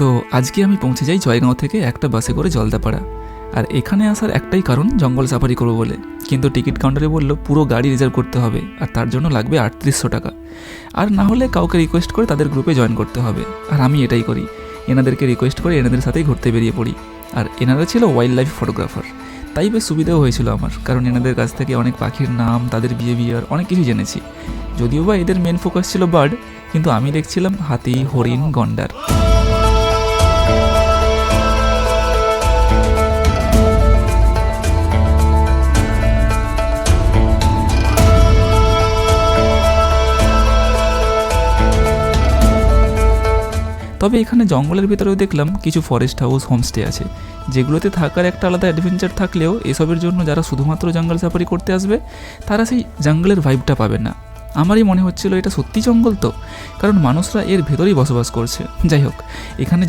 তো আজকে আমি পৌঁছে যাই জয়গাঁও থেকে একটা বাসে করে জলদাপাড়া। আর এখানে আসার একটাই কারণ, জঙ্গল সাফারি করবো বলে। কিন্তু টিকিট কাউন্টারে বললো পুরো গাড়ি রিজার্ভ করতে হবে, আর তার জন্য লাগবে 3800 টাকা। আর না হলে কাউকে রিকোয়েস্ট করে তাদের গ্রুপে জয়েন করতে হবে। আর আমি এটাই করি, এনাদেরকে রিকোয়েস্ট করে এনাদের সাথেই ঘুরতে বেরিয়ে পড়ি। আর এনারা ছিল ওয়াইল্ড লাইফ ফটোগ্রাফার, তাই বেশ সুবিধাও হয়েছিল আমার, কারণ এনাদের কাছ থেকে অনেক পাখির নাম, তাদের বিহেভিয়ার অনেক কিছু জেনেছি। যদিও বা এদের মেন ফোকাস ছিল বার্ড, কিন্তু আমি দেখছিলাম হাতি, হরিণ, গন্ডার। তবে এখানে জঙ্গলের ভিতরেও দেখলাম কিছু ফরেস্ট হাউস, হোমস্টে আছে, যেগুলোতে থাকার একটা আলাদা অ্যাডভেঞ্চার থাকলেও এসবের জন্য যারা শুধুমাত্র জঙ্গল সাফারি করতে আসবে তারা সেই জঙ্গলের ভাইবটা পাবে না। আমারই মনে হচ্ছিল এটা সত্যি জঙ্গল তো, কারণ মানুষরা এর ভেতরেই বসবাস করছে। যাই হোক, এখানে